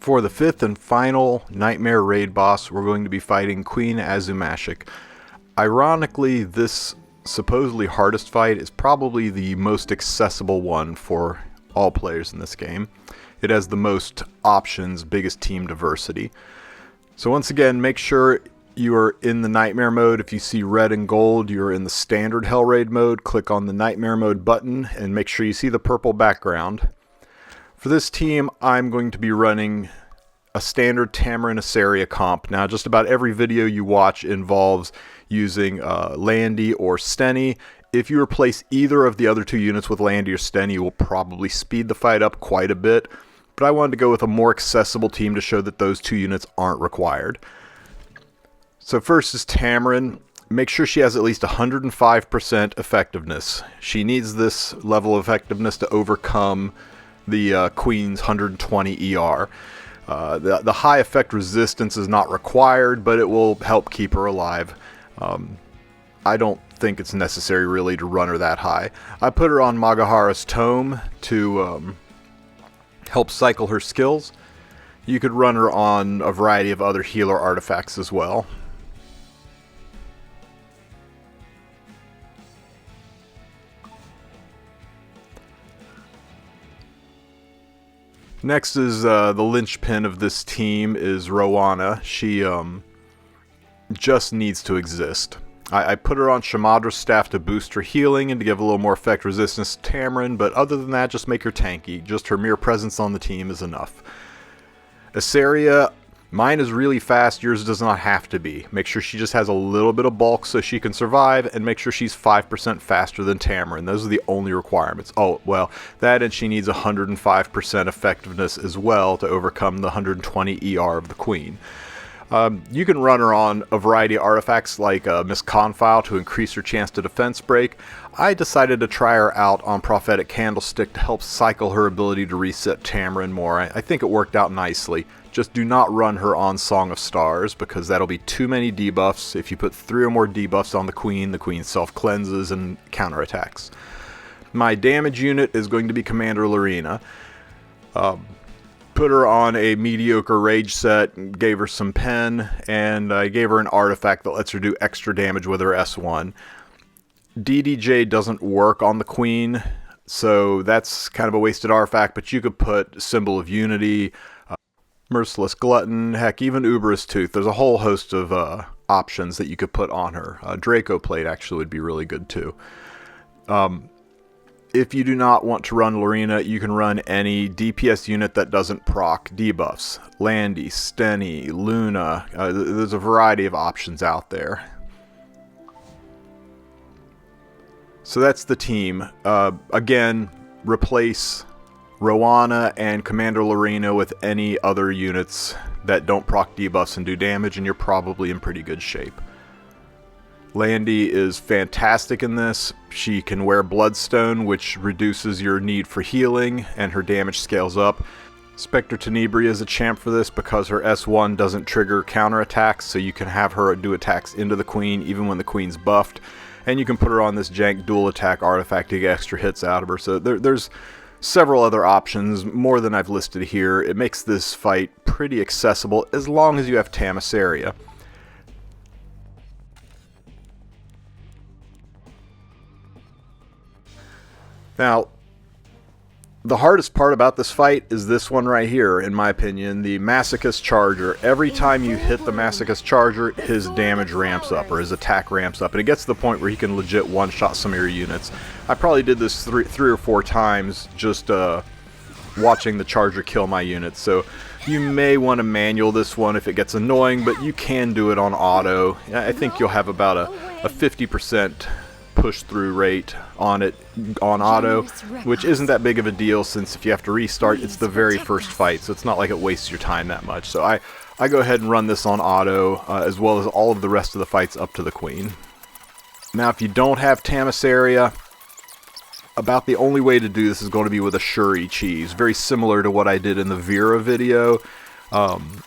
For the fifth and final Nightmare raid boss, we're going to be fighting Queen Azumashik. Ironically, this supposedly hardest fight is probably the most accessible one for all players in this game. It has the most options, biggest team diversity. So once again, make sure you are in the Nightmare mode. If you see red and gold, you're in the standard Hell Raid mode. Click on the Nightmare mode button and make sure you see the purple background. For this team, I'm going to be running a standard Tamara Iseria comp. Now, just about every video you watch involves using Landy or Steny. If you replace either of the other two units with Landy or Steny, you will probably speed the fight up quite a bit. But I wanted to go with a more accessible team to show that those two units aren't required. So first is Tamarin. Make sure she has at least 105% effectiveness. She needs this level of effectiveness to overcome the Queen's 120 ER. The high effect resistance is not required, but it will help keep her alive. I don't think it's necessary really to run her that high. I put her on Magahara's Tome to help cycle her skills. You could run her on a variety of other healer artifacts as well. Next is the linchpin of this team is Roana. She just needs to exist. I put her on Shamadra's staff to boost her healing and to give a little more effect resistance to Tamarin, but other than that, just make her tanky. Just her mere presence on the team is enough. Iseria, mine is really fast, yours does not have to be. Make sure she just has a little bit of bulk so she can survive, and make sure she's 5% faster than Tamarin. Those are the only requirements. Oh, well, that and she needs 105% effectiveness as well to overcome the 120 ER of the Queen. You can run her on a variety of artifacts like Misconfile to increase her chance to defense break. I decided to try her out on Prophetic Candlestick to help cycle her ability to reset Tamarin more. I think it worked out nicely. Just do not run her on Song of Stars because that'll be too many debuffs. If you put 3 or more debuffs on the Queen self-cleanses and counterattacks. My damage unit is going to be Commander cLorina. Put her on a mediocre rage set, gave her some pen, and I gave her an artifact that lets her do extra damage with her S1. DDJ doesn't work on the Queen, so that's kind of a wasted artifact, but you could put Symbol of Unity, Merciless Glutton, heck, even Uberous Tooth. There's a whole host of options that you could put on her. Draco Plate actually would be really good too. If you do not want to run cLorina, you can run any DPS unit that doesn't proc debuffs. Landy, Steny, Luna, there's a variety of options out there. So that's the team. Again, replace Roana and Commander cLorina with any other units that don't proc debuffs and do damage, and you're probably in pretty good shape. Landy is fantastic in this. She can wear Bloodstone, which reduces your need for healing, and her damage scales up. Spectre Tenebria is a champ for this because her S1 doesn't trigger counterattacks, so you can have her do attacks into the Queen even when the Queen's buffed. And you can put her on this jank dual attack artifact to get extra hits out of her. So there's several other options, more than I've listed here. It makes this fight pretty accessible as long as you have Iseria. Now, the hardest part about this fight is this one right here, in my opinion, the Masochist Charger. Every time you hit the Masochist Charger, his damage ramps up, or his attack ramps up, and it gets to the point where he can legit one-shot some of your units. I probably did this three or four times just watching the Charger kill my units, so you may want to manual this one if it gets annoying, but you can do it on auto. I think you'll have about a 50% push-through rate on it on auto, which isn't that big of a deal since if you have to restart, it's the very first fight, so it's not like it wastes your time that much. So I go ahead and run this on auto, as well as all of the rest of the fights up to the Queen. Now, if you don't have Iseria, about the only way to do this is going to be with a Schuri cheese, very similar to what I did in the Vera video,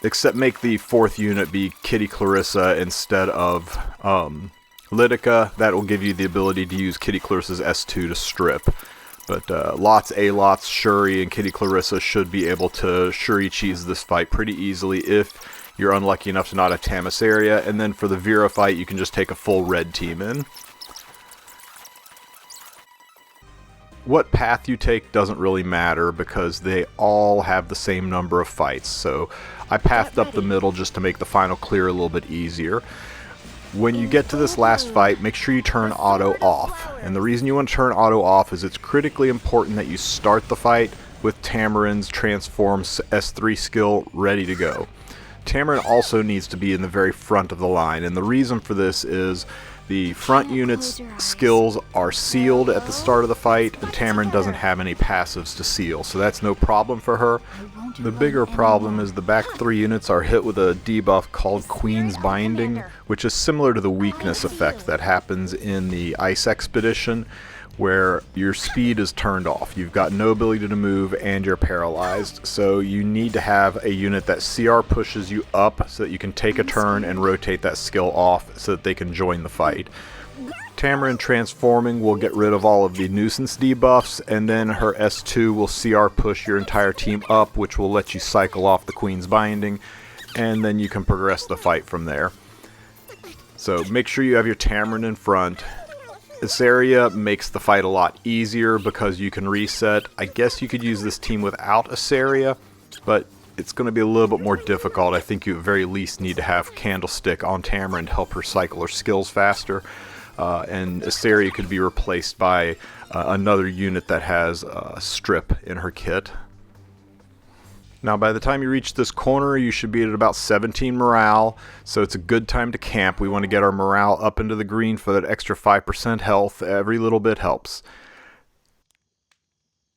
except make the 4th unit be Kitty Clarissa instead of Lidica. That will give you the ability to use Kitty Clarissa's S2 to strip. But lots aLots, Schuri, and Kitty Clarissa should be able to Schuri cheese this fight pretty easily if you're unlucky enough to not have Iseria. And then for the Vera fight, you can just take a full red team in. What path you take doesn't really matter because they all have the same number of fights. So I pathed up the middle just to make the final clear a little bit easier. When you get to this last fight, make sure you turn auto off. And the reason you want to turn auto off is it's critically important that you start the fight with Tamarin's Transform S3 skill ready to go. Tamarin also needs to be in the very front of the line, and the reason for this is the front unit's skills are sealed at the start of the fight, and Tamarin doesn't have any passives to seal, so that's no problem for her. The bigger problem is the back 3 units are hit with a debuff called Queen's Binding, which is similar to the weakness effect that happens in the Ice Expedition, where your speed is turned off. You've got no ability to move and you're paralyzed, so you need to have a unit that CR pushes you up so that you can take a turn and rotate that skill off so that they can join the fight. Tamarin transforming will get rid of all of the nuisance debuffs, and then her S2 will CR push your entire team up, which will let you cycle off the Queen's Binding, and then you can progress the fight from there. So make sure you have your Tamarin in front. Iseria makes the fight a lot easier because you can reset. I guess you could use this team without Iseria, but it's going to be a little bit more difficult. I think you at very least need to have Candlestick on Tamarin to help her cycle her skills faster. And Iseria could be replaced by another unit that has Strip in her kit. Now by the time you reach this corner, you should be at about 17 morale, so it's a good time to camp. We want to get our morale up into the green for that extra 5% health. Every little bit helps.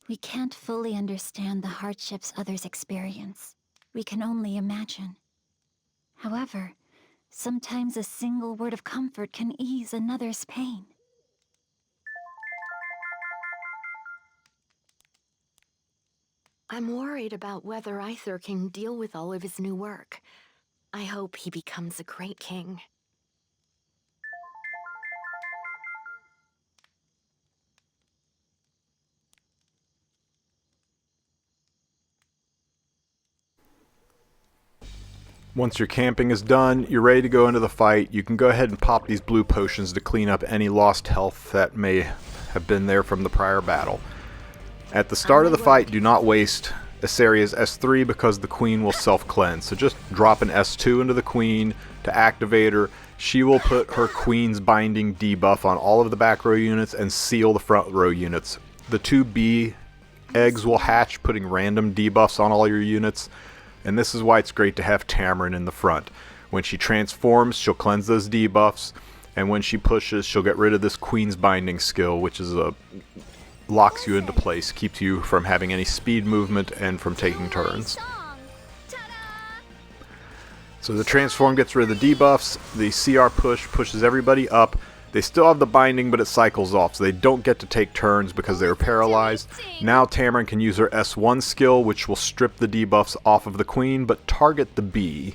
We can't fully understand the hardships others experience. We can only imagine. However, sometimes a single word of comfort can ease another's pain. I'm worried about whether Iser can deal with all of his new work. I hope he becomes a great king. Once your camping is done, you're ready to go into the fight. You can go ahead and pop these blue potions to clean up any lost health that may have been there from the prior battle. At the start of the fight, do not waste Iseria's S3 because the Queen will self-cleanse. So just drop an S2 into the Queen to activate her. She will put her Queen's Binding debuff on all of the back row units and seal the front row units. The 2 B eggs will hatch, putting random debuffs on all your units. And this is why it's great to have Tamarin in the front. When she transforms, she'll cleanse those debuffs. And when she pushes, she'll get rid of this Queen's Binding skill, which is locks you into place, keeps you from having any speed movement and from taking turns. So the transform gets rid of the debuffs, the CR push pushes everybody up. They still have the binding, but it cycles off, so they don't get to take turns because they were paralyzed. Now Tamarin can use her S1 skill, which will strip the debuffs off of the Queen, but target the B.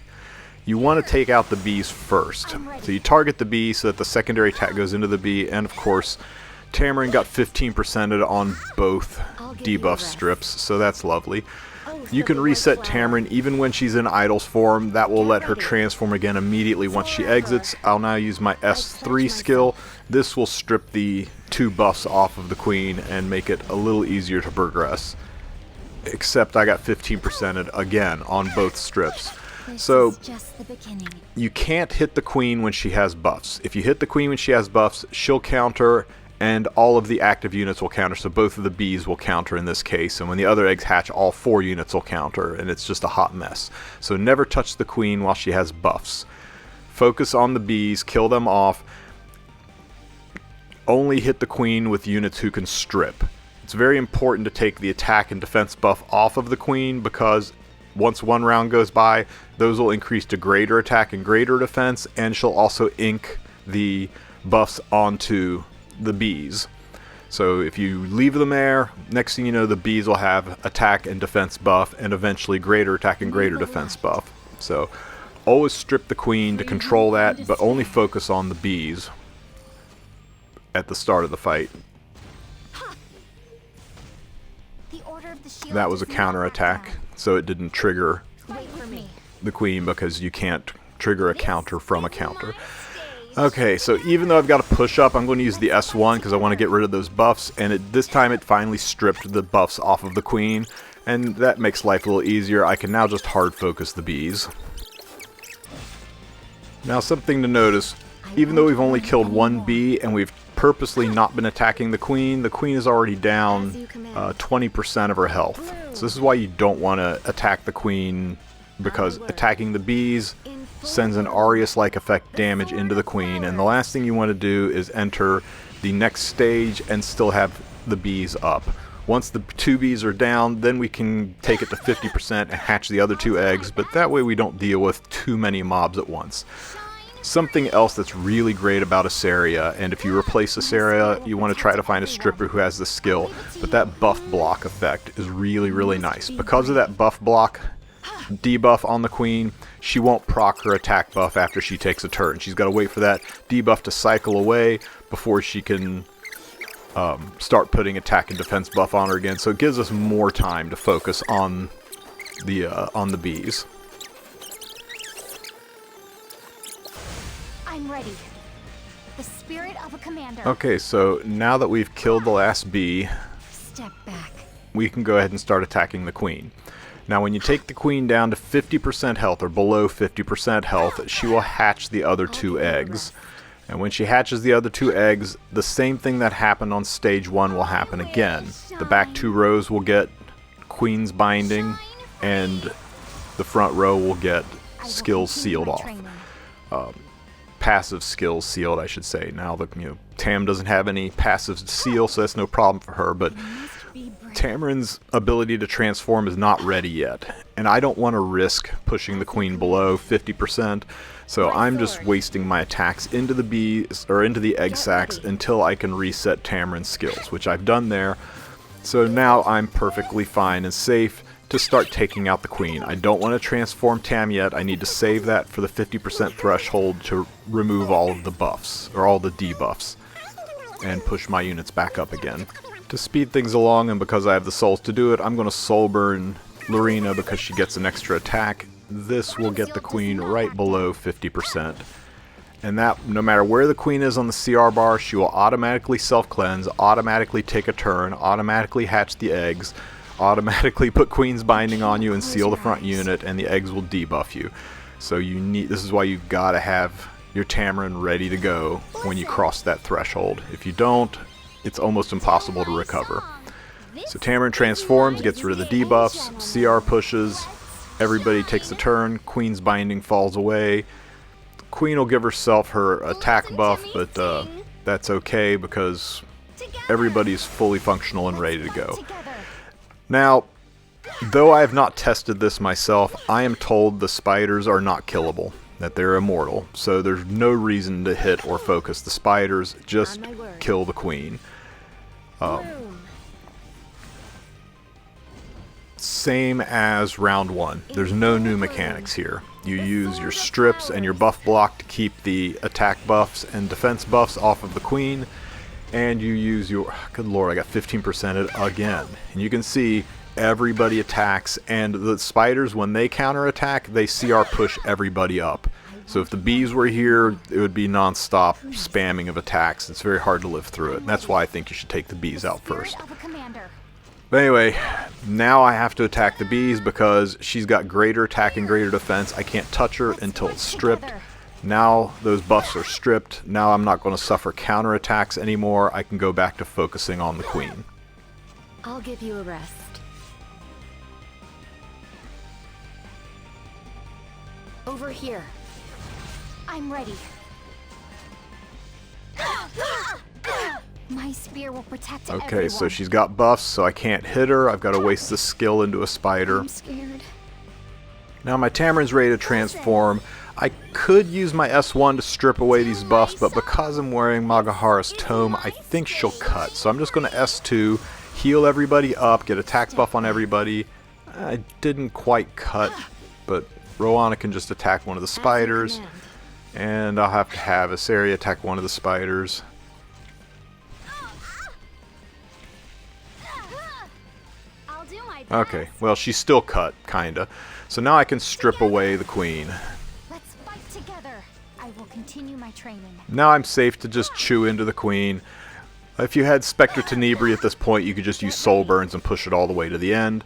You want to take out the Bs first. So you target the B so that the secondary attack goes into the B, and of course, Tamarin got 15%ed on both debuff strips, so that's lovely. You can reset Tamarin even when she's in Idol's form. That will let her transform again immediately once she exits. I'll now use my S3 skill. This will strip the 2 buffs off of the Queen and make it a little easier to progress. Except I got 15%ed again on both strips. So you can't hit the Queen when she has buffs. If you hit the Queen when she has buffs, she'll counter, and all of the active units will counter, so both of the Bs will counter in this case, and when the other eggs hatch, all 4 units will counter, and it's just a hot mess. So never touch the Queen while she has buffs. Focus on the Bs, kill them off. Only hit the Queen with units who can strip. It's very important to take the attack and defense buff off of the Queen, because once one round goes by, those will increase to greater attack and greater defense, and she'll also ink the buffs onto the Bs. So if you leave them there, next thing you know, the Bs will have attack and defense buff, and eventually greater attack and greater defense buff. So always strip the Queen to control that, but only focus on the Bs at the start of the fight. That was a counterattack, so it didn't trigger Wait for me. the queen because you can't trigger a counter from a counter. Okay, so even though I've got a push up, I'm going to use the S1 because I want to get rid of those buffs, and this time it finally stripped the buffs off of the queen, and that makes life a little easier. I can now just hard focus the bees. Now something to notice, even though we've only killed one bee and we've purposely not been attacking the queen is already down 20% of her health. So this is why you don't want to attack the queen, because attacking the bees sends an aRas-like effect damage into the queen, and the last thing you want to do is enter the next stage and still have the bees up. Once the 2 bees are down, then we can take it to 50% and hatch the other 2 eggs, but that way we don't deal with too many mobs at once. Something else that's really great about Iseria, and if you replace Iseria, you want to try to find a stripper who has the skill, but that buff block effect is really, really nice. Because of that buff block debuff on the queen, she won't proc her attack buff after she takes a turn. She's got to wait for that debuff to cycle away before she can start putting attack and defense buff on her again. So it gives us more time to focus on the bees. I'm ready. The spirit of a commander. Okay, so now that we've killed the last bee, Step back. we can go ahead and start attacking the queen. Now when you take the queen down to 50% health or below 50% health, she will hatch the other 2 eggs. And when she hatches the other 2 eggs, the same thing that happened on stage 1 will happen again. The back 2 rows will get queen's binding, and the front row will get skills sealed off. Passive skills sealed, I should say. Now, Tam doesn't have any passive seal, so that's no problem for her, but Tamarin's ability to transform is not ready yet, and I don't want to risk pushing the queen below 50%, so I'm just wasting my attacks into the bees, or into the egg sacs, until I can reset Tamarin's skills, which I've done there. So now I'm perfectly fine and safe to start taking out the queen. I don't want to transform Tam yet. I need to save that for the 50% threshold to remove all of the buffs, or all the debuffs, and push my units back up again. To speed things along, and because I have the souls to do it, I'm going to soul burn cLorina because she gets an extra attack. This will get the queen right below 50%. And that, no matter where the queen is on the CR bar, she will automatically self-cleanse, automatically take a turn, automatically hatch the eggs, automatically put queen's binding on you and seal the front unit, and the eggs will debuff you. So this is why you've got to have your Tamarin ready to go when you cross that threshold. If you don't, it's almost impossible to recover. So Tamarin transforms, gets rid of the debuffs, CR pushes, everybody takes a turn, queen's binding falls away. Queen will give herself her attack buff, but that's okay because everybody's fully functional and ready to go. Now, though I have not tested this myself, I am told the spiders are not killable, that they're immortal, so there's no reason to hit or focus the spiders, just kill the queen. Same as round 1. There's no new mechanics here. You use your strips and your buff block to keep the attack buffs and defense buffs off of the queen, and you use your... Good lord, I got 15% again. And you can see everybody attacks, and the spiders, when they counterattack, they CR push everybody up. So if the bees were here, it would be non-stop spamming of attacks. It's very hard to live through it. And that's why I think you should take the bees out first. But anyway, now I have to attack the bees because she's got greater attack and greater defense. I can't touch her until it's stripped. Now those buffs are stripped. Now I'm not going to suffer counterattacks anymore. I can go back to focusing on the queen. I'll give you a rest. Over here. I'm ready. My spear will protect Okay, everyone. so she's got buffs, so I can't hit her. I've got to waste the skill into a spider. I'm scared. Now my Tamarin's ready to transform. I could use my S1 to strip away these buffs, but because I'm wearing Magahara's Tome, I think she'll cut. So I'm just going to S2, heal everybody up, get attack buff on everybody. I didn't quite cut, but Roana can just attack one of the spiders. And I'll have to have Iseria attack one of the spiders. I'll do my Okay, well, she's still cut, kinda. So now I can strip away the queen. Let's fight together. I will continue my training. Now I'm safe to just chew into the queen. If you had Spectre Tenebria at this point, you could just use Soul Burns and push it all the way to the end.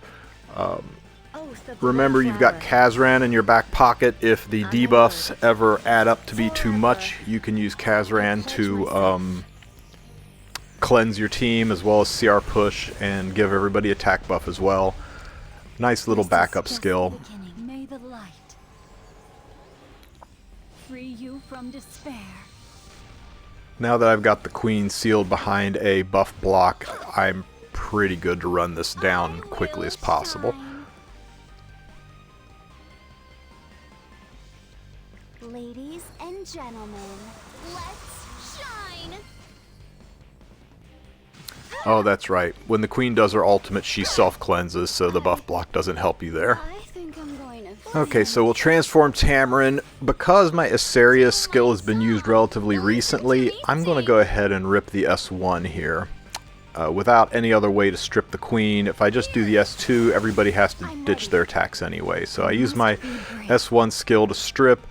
Remember, you've got Kazran in your back pocket. If the debuffs ever add up to be too much, you can use Kazran to cleanse your team, as well as CR push and give everybody attack buff as well. Nice little backup skill. May the light free you from despair. Now that I've got the queen sealed behind a buff block, I'm pretty good to run this down quickly as possible. Ladies and gentlemen, let's shine! Oh, that's right. When the queen does her ultimate, she self-cleanses, so the buff block doesn't help you there. I think I'm going to... Okay, so we'll transform Tamarin. Because my Iseria skill has been used relatively recently, I'm going to go ahead and rip the S1 here. Without any other way to strip the queen. If I just do the S2, everybody has to ditch their attacks anyway. So I use my S1 skill to strip,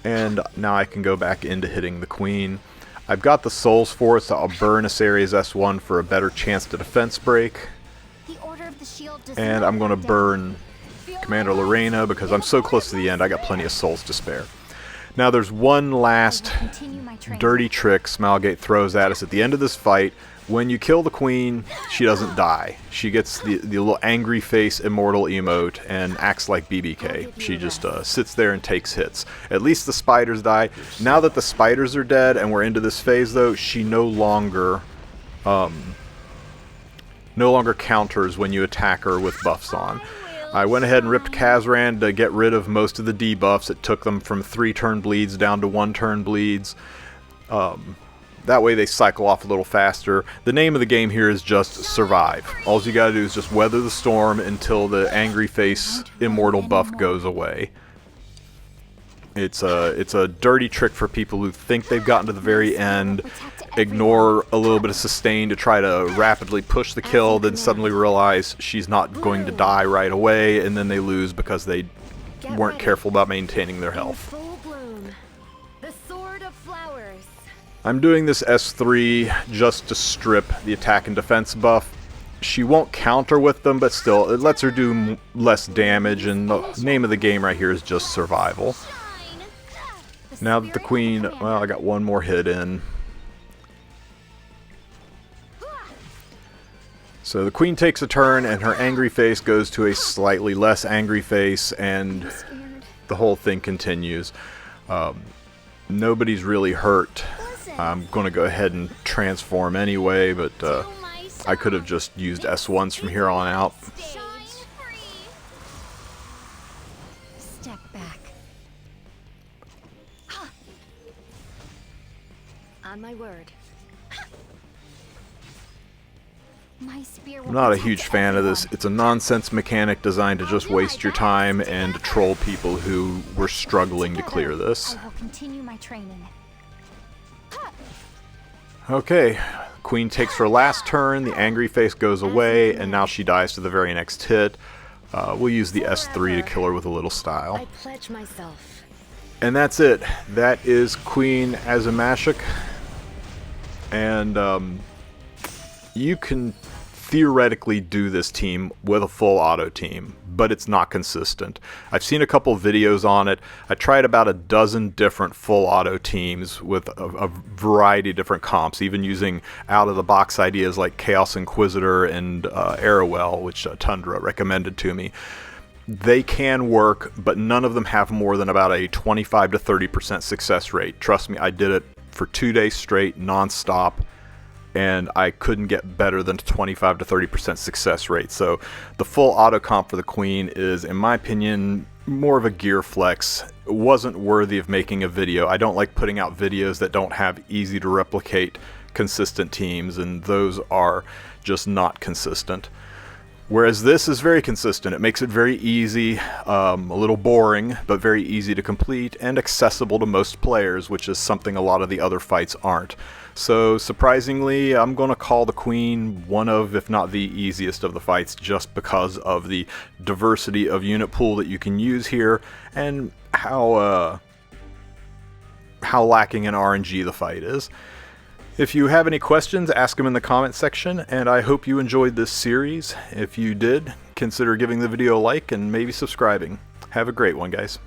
and now I can go back into hitting the queen. I've got the souls for it, so I'll burn Iseria's S1 for a better chance to defense break. And I'm going to burn Commander Lorena because I'm so close to the end, I got plenty of souls to spare. Now there's one last dirty trick Smilegate throws at us at the end of this fight. When you kill the queen, she doesn't die. She gets the little angry face immortal emote and acts like BBK. She just sits there and takes hits. At least the spiders die. Now that the spiders are dead and we're into this phase though, she no longer counters when you attack her with buffs on. I went ahead and ripped Kazran to get rid of most of the debuffs. It took them from 3 turn bleeds down to 1 turn bleeds. That way they cycle off a little faster. The name of the game here is just survive. All you gotta do is just weather the storm until the angry face immortal buff goes away. It's a dirty trick for people who think they've gotten to the very end, ignore a little bit of sustain to try to rapidly push the kill, then suddenly realize she's not going to die right away, and then they lose because they weren't careful about maintaining their health. I'm doing this S3 just to strip the attack and defense buff. She won't counter with them, but still, it lets her do less damage, and the name of the game right here is just survival. Now that the queen, well, I got one more hit in. So the queen takes a turn, and her angry face goes to a slightly less angry face, and the whole thing continues. Nobody's really hurt. I'm going to go ahead and transform anyway, but I could have just used S1s from here on out. Step back. On my word. I'm not a huge fan of this. It's a nonsense mechanic designed to just waste your time and to troll people who were struggling to clear this. I will continue my training. Okay, queen takes her last turn, the angry face goes away, and now she dies to the very next hit. We'll use the S3 to kill her with a little style. I pledge myself. And that's it. That is Queen Azumashik. And you can theoretically do this team with a full auto team, but it's not consistent. I've seen a couple videos on it. I tried about a dozen different full auto teams with a variety of different comps, even using out-of-the-box ideas like Chaos Inquisitor and Arrowell, which Tundra recommended to me. They can work, but none of them have more than about a 25 to 30% success rate. Trust me, I did it for 2 days straight, non-stop, and I couldn't get better than 25 to 30% success rate. So the full auto comp for the queen is, in my opinion, more of a gear flex. It wasn't worthy of making a video. I don't like putting out videos that don't have easy to replicate consistent teams, and those are just not consistent. Whereas this is very consistent. It makes it very easy, a little boring, but very easy to complete and accessible to most players, which is something a lot of the other fights aren't. So surprisingly, I'm going to call the Queen one of, if not the easiest of the fights, just because of the diversity of unit pool that you can use here and how lacking in RNG the fight is. If you have any questions, ask them in the comment section, and I hope you enjoyed this series. If you did, consider giving the video a like and maybe subscribing. Have a great one, guys.